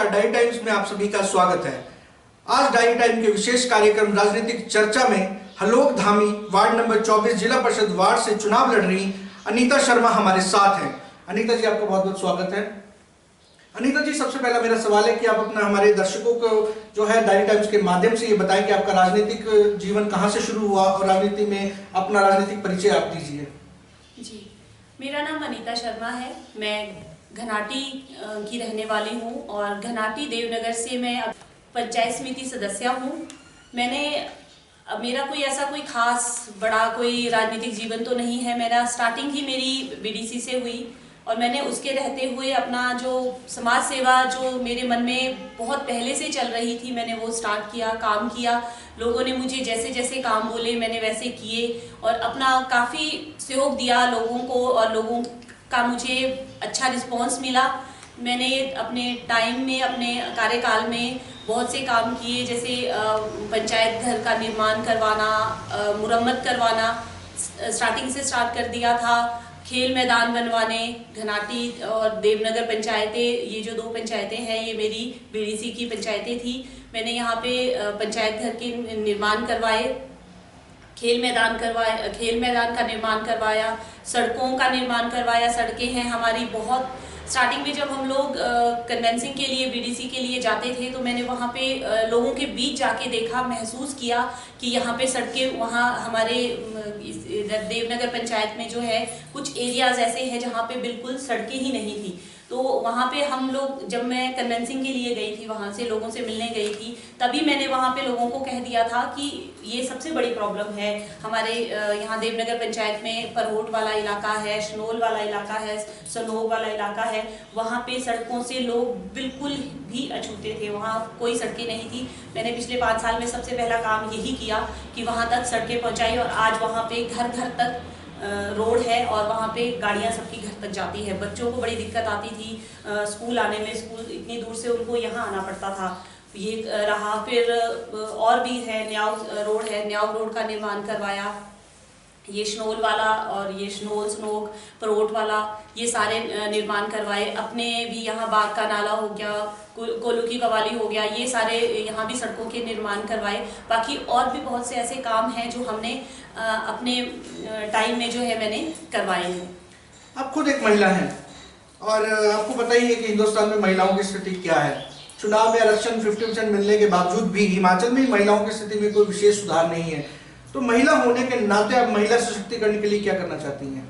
नमस्कार, diary times में आप सभी का स्वागत है। आज डायरी टाइम के विशेष कार्यक्रम राजनीतिक चर्चा में हलोग धामी वार्ड नंबर 24 जिला परिषद वार्ड से चुनाव लड़ रही अनीता शर्मा हमारे साथ हैं। अनीता जी, आपका बहुत बहुत स्वागत है। अनीता जी, सबसे पहला मेरा सवाल है कि आप अपना हमारे दर्शकों को जो है डायरी टाइम्स के माध्यम से ये बताएं कि आपका राजनीतिक जीवन कहाँ से शुरू हुआ और राजनीति में अपना राजनीतिक परिचय आप दीजिए। जी, मेरा नाम अनीता शर्मा है। मैं घनाटी की रहने वाली हूँ और घनाटी देवनगर से मैं पंचायत समिति सदस्य हूँ। मेरा कोई ऐसा कोई खास बड़ा कोई राजनीतिक जीवन तो नहीं है। मेरा स्टार्टिंग ही मेरी बीडीसी से हुई और मैंने उसके रहते हुए अपना जो समाज सेवा जो मेरे मन में बहुत पहले से चल रही थी, मैंने वो स्टार्ट किया, काम किया। लोगों ने मुझे जैसे जैसे काम बोले मैंने वैसे किए और अपना काफ़ी सहयोग दिया लोगों को और लोगों का मुझे अच्छा रिस्पांस मिला। मैंने अपने टाइम में, अपने कार्यकाल में बहुत से काम किए, जैसे पंचायत घर का निर्माण करवाना, मुरम्मत करवाना स्टार्टिंग से स्टार्ट कर दिया था। खेल मैदान बनवाने, घनाटी और देवनगर पंचायतें, ये जो 2 पंचायतें हैं ये मेरी बीडीसी की पंचायतें थी। मैंने यहाँ पे पंचायत घर के निर्माण करवाए, खेल मैदान का निर्माण करवाया, सड़कों का निर्माण करवाया। सड़कें हैं हमारी बहुत। स्टार्टिंग में जब हम लोग कन्वेंसिंग के लिए, बीडीसी के लिए जाते थे तो मैंने वहाँ पे लोगों के बीच जाके देखा, महसूस किया कि यहाँ पे सड़कें, वहाँ हमारे देवनगर पंचायत में जो है कुछ एरियाज ऐसे हैं जहाँ पे बिल्कुल सड़कें ही नहीं थी। तो वहाँ पे हम लोग, जब मैं कन्वेंसिंग के लिए गई थी, वहाँ से लोगों से मिलने गई थी, तभी मैंने वहाँ पे लोगों को कह दिया था कि ये सबसे बड़ी प्रॉब्लम है हमारे यहाँ देवनगर पंचायत में। परहोट वाला इलाका है, शनोल वाला इलाका है, सनोग वाला इलाका है, वहाँ पे सड़कों से लोग बिल्कुल भी अछूते थे, वहाँ कोई सड़कें नहीं थी। मैंने पिछले 5 साल में सबसे पहला काम यही किया कि वहाँ तक सड़कें पहुँचाई और आज वहाँ पे घर घर तक रोड है और वहाँ पे गाड़ियाँ सबकी घर तक जाती है। बच्चों को बड़ी दिक्कत आती थी स्कूल आने में, स्कूल इतनी दूर से उनको यहाँ आना पड़ता था, ये रहा। फिर और भी है, न्याव रोड है, न्याव रोड का निर्माण करवाया। ये शनोल वाला और ये सनोग, परोट वाला, ये सारे निर्माण करवाए। अपने भी यहाँ बाग का नाला हो गया, कोलू की कवाली हो गया, ये सारे यहाँ भी सड़कों के निर्माण करवाए। बाकी और भी बहुत से ऐसे काम हैं जो हमने अपने टाइम में जो है मैंने करवाए हैं। आप खुद एक महिला हैं और आपको पता ही है कि हिंदुस्तान में महिलाओं की स्थिति क्या है। चुनाव में आरक्षण 50% मिलने के बावजूद भी हिमाचल में महिलाओं की स्थिति में कोई विशेष सुधार नहीं है। तो महिला होने के नाते आप महिला सशक्तिकरण के लिए क्या करना चाहती हैं?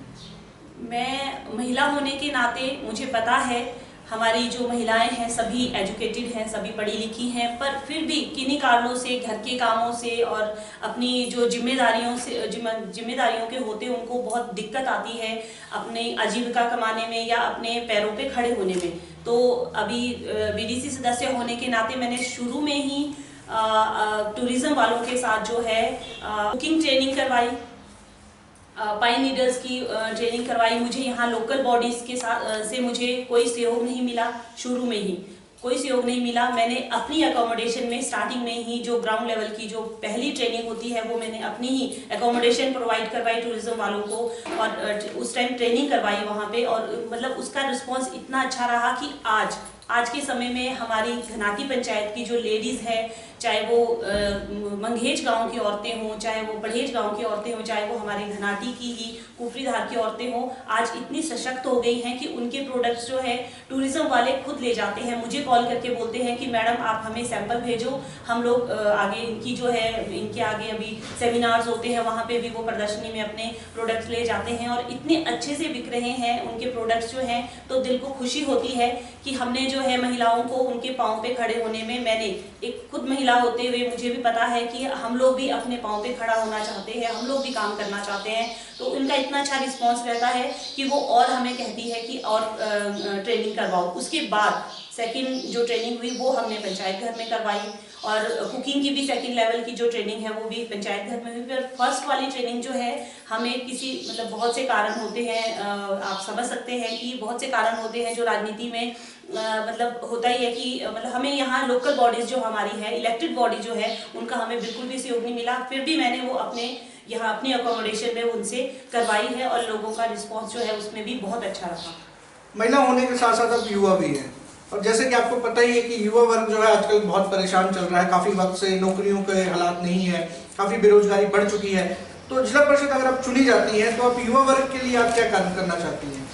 मैं महिला होने के नाते, मुझे पता है हमारी जो महिलाएं हैं सभी एजुकेटेड हैं, सभी पढ़ी लिखी हैं, पर फिर भी किन्हीं कारणों से, घर के कामों से और अपनी जो जिम्मेदारियों के होते उनको बहुत दिक्कत आती है अपनी आजीविका कमाने में या अपने पैरों पे खड़े होने में। तो अभी बीडीसी सदस्य होने के नाते मैंने शुरू में ही टूरिज्म वालों के साथ जो है कुकिंग ट्रेनिंग करवाई, पाइन नीडल्स की ट्रेनिंग करवाई। मुझे यहाँ लोकल बॉडीज के साथ से मुझे कोई सहयोग नहीं मिला, शुरू में ही कोई सहयोग नहीं मिला। मैंने अपनी अकोमोडेशन में स्टार्टिंग में ही जो ग्राउंड लेवल की जो पहली ट्रेनिंग होती है वो मैंने अपनी ही अकोमोडेशन प्रोवाइड करवाई टूरिज्म वालों को और उस टाइम ट्रेनिंग करवाई वहाँ पे। और मतलब उसका रिस्पॉन्स इतना अच्छा रहा कि आज के समय में हमारी घनाटी पंचायत की जो लेडीज़ है, चाहे वो मंगेज गांव की औरतें हों, चाहे वो पढ़ेज गांव की औरतें हों, चाहे वो हमारे घनाटी की ही कुफरीधार की औरतें हों, आज इतनी सशक्त हो गई हैं कि उनके प्रोडक्ट्स जो है टूरिज्म वाले खुद ले जाते हैं। मुझे कॉल करके बोलते हैं कि मैडम आप हमें सैंपल भेजो, हम लोग आगे इनकी जो है, इनके आगे अभी सेमिनार्स होते हैं, वहाँ पे भी वो प्रदर्शनी में अपने प्रोडक्ट्स ले जाते हैं और इतने अच्छे से बिक रहे हैं उनके प्रोडक्ट्स जो हैं। तो दिल को खुशी होती है कि हमने जो है महिलाओं को उनके पाँव पे खड़े होने में, मैंने एक खुद महिला होते हुए मुझे भी पता है कि हम लोग भी अपने पाँव पे खड़ा होना चाहते हैं, हम लोग भी काम करना चाहते हैं। तो उनका इतना अच्छा रिस्पांस रहता है कि वो और हमें कहती है कि और ट्रेनिंग करवाओ। उसके बाद सेकंड जो ट्रेनिंग हुई वो हमने पंचायत घर में करवाई और कुकिंग की भी सेकंड लेवल की जो ट्रेनिंग है वो भी पंचायत घर में हुई। फिर फर्स्ट वाली ट्रेनिंग जो है हमें किसी मतलब बहुत से कारण होते हैं, आप समझ सकते हैं कि बहुत से कारण होते हैं जो राजनीति में मतलब होता ही है कि मतलब हमें यहाँ लोकल बॉडीज जो हमारी है, इलेक्टेड बॉडी जो है, उनका हमें बिल्कुल भी सहयोग नहीं मिला। फिर भी मैंने वो अपने यहाँ अपनी अकोमोडेशन में उनसे करवाई है और लोगों का रिस्पांस जो है उसमें भी बहुत अच्छा रहा। महिला होने के साथ साथ आप युवा भी हैं और जैसे कि आपको पता ही है कि युवा वर्ग जो है आजकल बहुत परेशान चल रहा है, काफी वक्त से नौकरियों के हालात नहीं है, काफी बेरोजगारी बढ़ चुकी है। तो जिला परिषद अगर आप चुनी जाती हैं तो आप युवा वर्ग के लिए आप क्या कार्य करना चाहती हैं?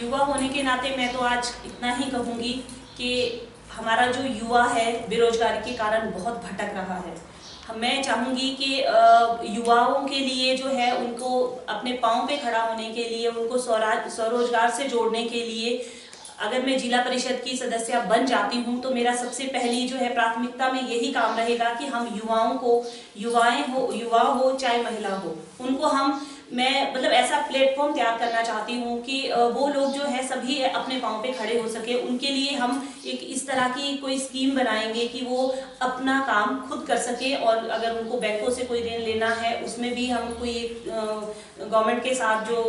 युवा होने के नाते मैं तो आज इतना ही कहूँगी कि हमारा जो युवा है बेरोजगारी के कारण बहुत भटक रहा है। मैं चाहूँगी कि युवाओं के लिए जो है उनको अपने पाँव पे खड़ा होने के लिए, उनको स्वरोजगार से जोड़ने के लिए अगर मैं जिला परिषद की सदस्य बन जाती हूँ तो मेरा सबसे पहली जो है प्राथमिकता में यही काम रहेगा कि हम युवाओं को, युवा हो चाहे महिला हो, उनको मैं मतलब ऐसा प्लेटफॉर्म तैयार करना चाहती हूँ कि वो लोग जो है सभी अपने पाँव पे खड़े हो सके। उनके लिए हम एक इस तरह की कोई स्कीम बनाएंगे कि वो अपना काम खुद कर सके, और अगर उनको बैंकों से कोई ऋण लेना है उसमें भी हम कोई गवर्नमेंट के साथ जो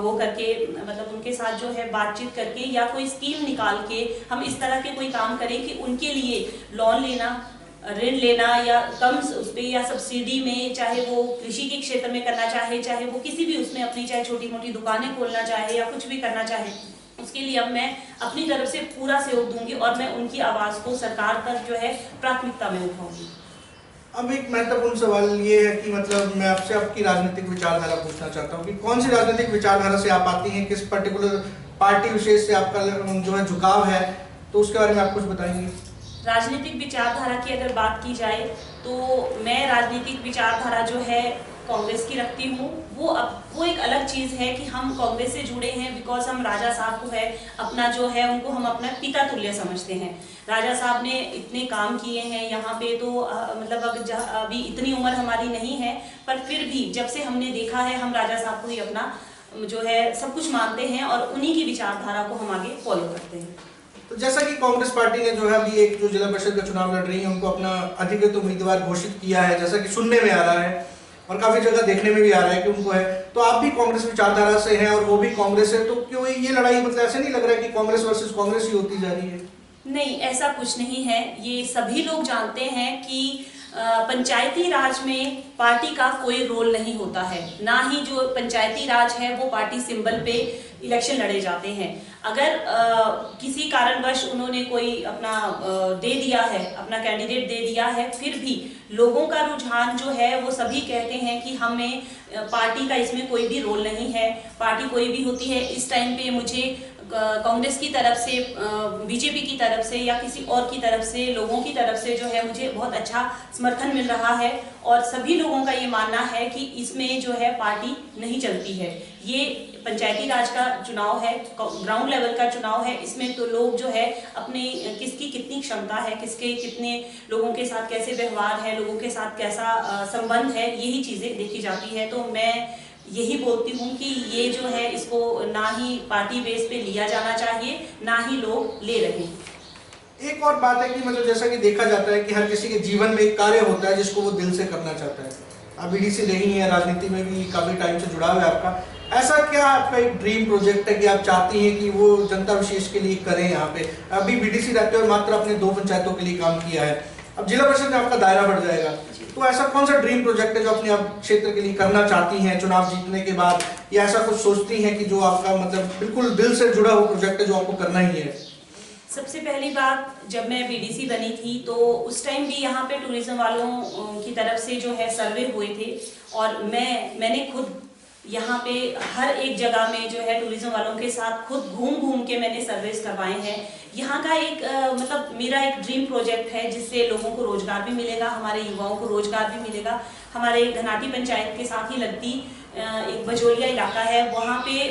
वो करके मतलब उनके साथ जो है बातचीत करके या कोई स्कीम निकाल के हम इस तरह के कोई काम करें कि उनके लिए लोन लेना, ऋण लेना या कम उस पर या सब्सिडी में, चाहे वो कृषि के क्षेत्र में करना चाहे, चाहे वो किसी भी उसमें अपनी चाहे छोटी मोटी दुकानें खोलना चाहे या कुछ भी करना चाहे, उसके लिए अब मैं अपनी तरफ से पूरा सहयोग दूंगी और मैं उनकी आवाज़ को सरकार तक जो है प्राथमिकता में उठाऊंगी। अब एक महत्वपूर्ण सवाल ये है कि मतलब मैं आपसे आपकी राजनीतिक विचारधारा पूछना चाहता हूँ कि कौन सी राजनीतिक विचारधारा से आप आती हैं, किस पर्टिकुलर पार्टी विशेष से आपका जो है झुकाव है, तो उसके बारे में आप कुछ बताएंगे? राजनीतिक विचारधारा की अगर बात की जाए तो मैं राजनीतिक विचारधारा जो है कांग्रेस की रखती हूँ। वो एक अलग चीज़ है कि हम कांग्रेस से जुड़े हैं बिकॉज हम राजा साहब को है अपना जो है उनको हम अपना पिता तुल्य समझते हैं। राजा साहब ने इतने काम किए हैं यहाँ पे, तो मतलब अभी इतनी उम्र हमारी नहीं है, पर फिर भी जब से हमने देखा है हम राजा साहब को ही अपना जो है सब कुछ मानते हैं और उन्हीं की विचारधारा को हम आगे फॉलो करते हैं। तो जैसा कि कांग्रेस पार्टी ने जो है अभी एक जो जिला परिषद का चुनाव लड़ रही है उनको अपना अधिकृत उम्मीदवार घोषित किया है, जैसा कि सुनने में आ रहा है और काफी जगह देखने में भी आ रहा है कि उनको है, तो आप भी कांग्रेस विचारधारा से हैं और वो भी कांग्रेस है, तो क्यों ये लड़ाई मतलब ऐसे नहीं लग रहा है कि कांग्रेस वर्सेस कांग्रेस ही होती जा रही है? नहीं, ऐसा कुछ नहीं है। ये सभी लोग जानते हैं कि पंचायती राज में पार्टी का कोई रोल नहीं होता है, ना ही जो पंचायती राज है वो पार्टी सिंबल पे इलेक्शन लड़े जाते हैं। अगर किसी कारणवश उन्होंने कोई अपना दे दिया है, अपना कैंडिडेट दे दिया है, फिर भी लोगों का रुझान जो है वो सभी कहते हैं कि हमें पार्टी का इसमें कोई भी रोल नहीं है, पार्टी कोई भी होती है। इस टाइम पे मुझे कांग्रेस की तरफ से, बीजेपी की तरफ से या किसी और की तरफ से, लोगों की तरफ से जो है मुझे बहुत अच्छा समर्थन मिल रहा है और सभी लोगों का ये मानना है कि इसमें जो है पार्टी नहीं चलती है। ये पंचायती राज का चुनाव है, ग्राउंड लेवल का चुनाव है, इसमें तो लोग जो है अपने किसकी कितनी क्षमता है, किसके कितने लोगों के साथ कैसे व्यवहार है, लोगों के साथ कैसा संबंध है, यही चीज़ें देखी जाती है। तो मैं यही बोलती हूँ कि ये जो है इसको ना ही पार्टी बेस पे लिया जाना चाहिए, ना ही लोग ले रहे हैं। एक और बात है कि मतलब जैसा कि देखा जाता है कि हर किसी के जीवन में एक कार्य होता है जिसको वो दिल से करना चाहता है। आप बीडीसी रही हैं, राजनीति में भी काफी टाइम से जुड़ाव है आपका, ऐसा क्या आपका एक ड्रीम प्रोजेक्ट है कि आप चाहती हैं कि वो जनता विशेष के लिए करें? यहाँ पे अभी बीडीसी रहते हुए मात्र अपने 2 पंचायतों के लिए काम किया है, अब जिला परिषद में आपका दायरा बढ़ जाएगा, तो ऐसा कौन सा ड्रीम प्रोजेक्ट है जो अपने आप क्षेत्र के लिए करना चाहती हैं चुनाव जीतने के बाद, या ऐसा कुछ सोचती हैं कि जो आपका मतलब बिल्कुल दिल से जुड़ा हुआ प्रोजेक्ट है जो आपको करना ही है? सबसे पहली बात, जब मैं बीडीसी बनी थी तो उस टाइम भी यहाँ पे टूरिज्म वालों की तरफ से जो है सर्वे हुए थे और मैंने खुद यहाँ पे हर एक जगह में जो है टूरिज्म वालों के साथ खुद घूम के मैंने सर्वेस करवाए हैं। यहाँ का एक मतलब मेरा एक ड्रीम प्रोजेक्ट है जिससे लोगों को रोजगार भी मिलेगा, हमारे युवाओं को रोजगार भी मिलेगा। हमारे घनाटी पंचायत के साथ ही लगती एक बजोलिया इलाका है, वहाँ पे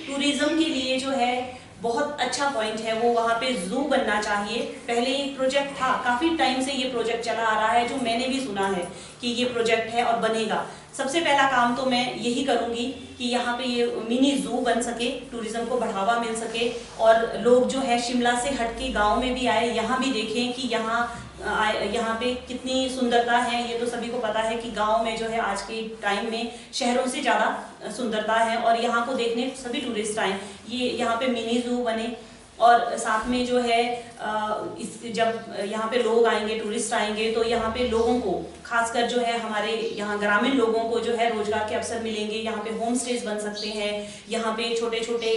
टूरिज्म के लिए जो है बहुत अच्छा पॉइंट है वो, वहाँ पे जू बनना चाहिए। पहले एक प्रोजेक्ट था, काफ़ी टाइम से ये प्रोजेक्ट चला आ रहा है, जो मैंने भी सुना है कि ये प्रोजेक्ट है और बनेगा। सबसे पहला काम तो मैं यही करूँगी कि यहाँ पे ये मिनी जू बन सके, टूरिज्म को बढ़ावा मिल सके और लोग जो है शिमला से हट के गाँव में भी आए, यहाँ भी देखें कि यहाँ पे कितनी सुंदरता है। ये तो सभी को पता है कि गांव में जो है आज के टाइम में शहरों से ज़्यादा सुंदरता है और यहाँ को देखने सभी टूरिस्ट आए। ये यहाँ पे मिनी जू बने और साथ में जो है जब यहाँ पे लोग आएंगे, टूरिस्ट आएंगे, तो यहाँ पे लोगों को, खासकर जो है हमारे यहाँ ग्रामीण लोगों को जो है रोजगार के अवसर मिलेंगे। यहाँ पे होम स्टेज बन सकते हैं, यहाँ पे छोटे छोटे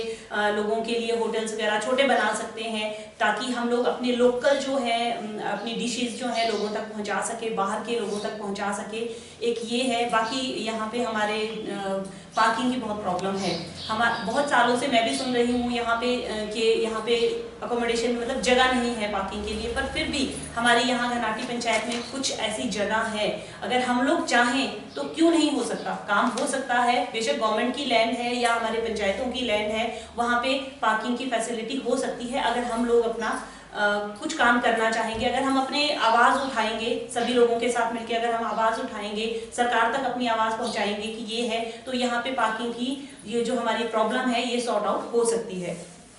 लोगों के लिए होटल्स वगैरह छोटे बना सकते हैं, ताकि हम लोग अपने लोकल जो है अपनी डिशेज जो है लोगों तक पहुँचा सके, बाहर के लोगों तक पहुँचा सके। एक ये है। बाकी यहाँ पे हमारे पार्किंग की बहुत प्रॉब्लम है। बहुत सालों से मैं भी सुन रही हूँ यहाँ पे कि यहाँ पे अकोमोडेशन मतलब जगह नहीं है पार्किंग के लिए, पर फिर भी हमारे यहाँ घनाटी पंचायत में कुछ ऐसी जगह है। अगर हम लोग चाहें तो क्यों नहीं हो सकता, काम हो सकता है। बेशक गवर्नमेंट की लैंड है या हमारे पंचायतों की लैंड है, वहाँ पे पार्किंग की फैसिलिटी हो सकती है अगर हम लोग अपना कुछ काम करना चाहेंगे। अगर हम अपने आवाज उठाएंगे, सभी लोगों के साथ मिलकर अगर हम आवाज उठाएंगे, सरकार तक अपनी आवाज पहुंचाएंगे कि ये है, तो यहाँ पे पार्किंग की ये जो हमारी प्रॉब्लम है ये सॉर्ट आउट हो सकती है।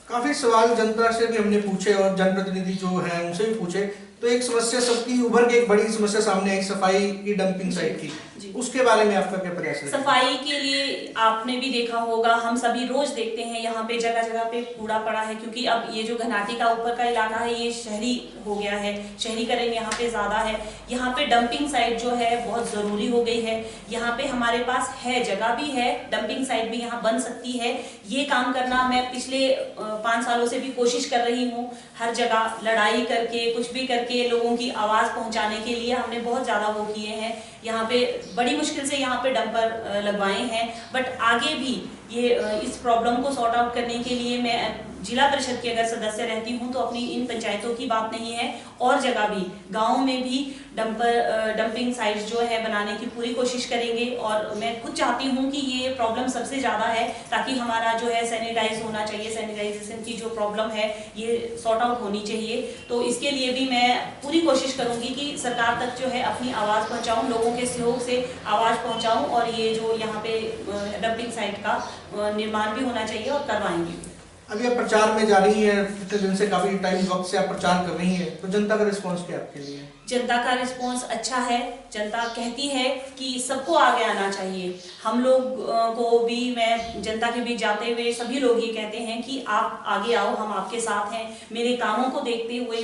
काफी सवाल जनता से भी हमने पूछे और जनप्रतिनिधि जो है उनसे भी पूछे, तो एक समस्या सबकी उभर के एक बड़ी समस्या सामने आई, सफाई की, डंपिंग साइट की। उसके बारे में आपका क्या प्रयास है? सफाई के लिए आपने भी देखा होगा, हम सभी रोज देखते हैं यहाँ पे जगह जगह पे कूड़ा पड़ा है, क्योंकि अब ये जो घनाटी का ऊपर का इलाका है ये शहरी हो गया है, शहरीकरण यहाँ पे ज्यादा है। यहाँ पे डंपिंग साइट जो है बहुत जरूरी हो गई है। यहाँ पे हमारे पास है, जगह भी है, डंपिंग साइट भी यहाँ बन सकती है। ये काम करना मैं पिछले 5 सालों से भी कोशिश कर रही हूँ। हर जगह लड़ाई करके, कुछ भी करके लोगों की आवाज पहुंचाने के लिए हमने बहुत ज्यादा वो किए हैं। यहाँ पे बड़ी मुश्किल से यहाँ पे डंपर लगवाए हैं, बट आगे भी ये इस प्रॉब्लम को सॉर्ट आउट करने के लिए मैं जिला परिषद की अगर सदस्य रहती हूँ तो अपनी इन पंचायतों की बात नहीं है, और जगह भी गाँव में भी डंपिंग साइट्स जो है बनाने की पूरी कोशिश करेंगे। और मैं खुद चाहती हूँ कि ये प्रॉब्लम सबसे ज़्यादा है, ताकि हमारा जो है सैनिटाइज होना चाहिए, सैनिटाइजेशन की जो प्रॉब्लम है ये सॉर्ट आउट होनी चाहिए। तो इसके लिए भी मैं पूरी कोशिश करूँगी कि सरकार तक जो है अपनी आवाज़ पहुँचाऊँ, लोगों के सहयोग से आवाज़ पहुँचाऊँ, और ये जो यहाँ पे डंपिंग साइट का निर्माण भी होना चाहिए और करवाएंगे। अभी आप प्रचार में जा रही हैं, पिछले दिन से काफी टाइम वक्त से आप प्रचार कर रही हैं, तो जनता का रिस्पांस क्या आपके लिए? जनता का रिस्पांस अच्छा है। जनता कहती है कि सबको आगे आना चाहिए। हम लोग को भी, मैं जनता के बीच जाते हुए सभी लोग ये कहते हैं कि आप आगे आओ, हम आपके साथ हैं। मेरे कामों को देखते हुए,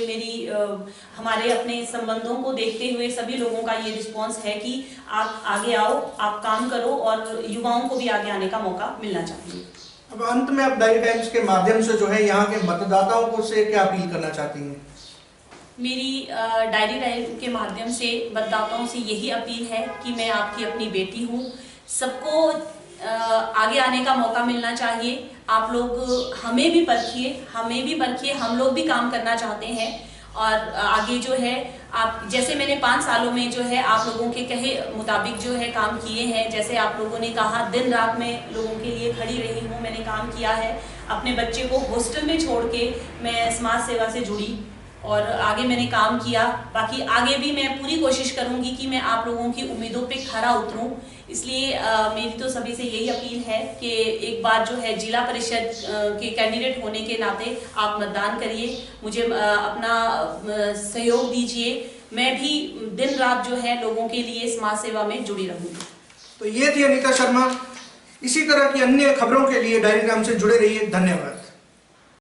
हमारे अपने संबंधों को देखते हुए सभी लोगों का ये रिस्पांस है कि आप आगे आओ, आप काम करो, और युवाओं को भी आगे आने का मौका मिलना चाहिए। अब अंत में आप डायरी टाइम्स के माध्यम से जो है यहाँ के मतदाताओं को से क्या अपील करना चाहती हैं? मेरी डायरी टाइम के माध्यम से मतदाताओं से यही अपील है कि मैं आपकी अपनी बेटी हूँ। सबको आगे आने का मौका मिलना चाहिए। आप लोग हमें भी परखिए, हम लोग भी काम करना चाहते हैं। और आगे जो है आप, जैसे मैंने 5 सालों में जो है आप लोगों के कहे मुताबिक जो है काम किए हैं, जैसे आप लोगों ने कहा दिन रात में लोगों के लिए खड़ी रही हूँ, मैंने काम किया है। अपने बच्चे को हॉस्टल में छोड़ के मैं समाज सेवा से जुड़ी और आगे मैंने काम किया। बाकी आगे भी मैं पूरी कोशिश करूंगी कि मैं आप लोगों की उम्मीदों पे खरा उतरूं। इसलिए मेरी तो सभी से यही अपील है कि एक बार जो है जिला परिषद के कैंडिडेट होने के नाते आप मतदान करिए, मुझे अपना सहयोग दीजिए। मैं भी दिन रात जो है लोगों के लिए समाज सेवा में जुड़ी रहूंगी। तो ये थी अनीता शर्मा। इसी तरह की अन्य खबरों के लिए डायरी टाइम्स से जुड़े रहिए। धन्यवाद।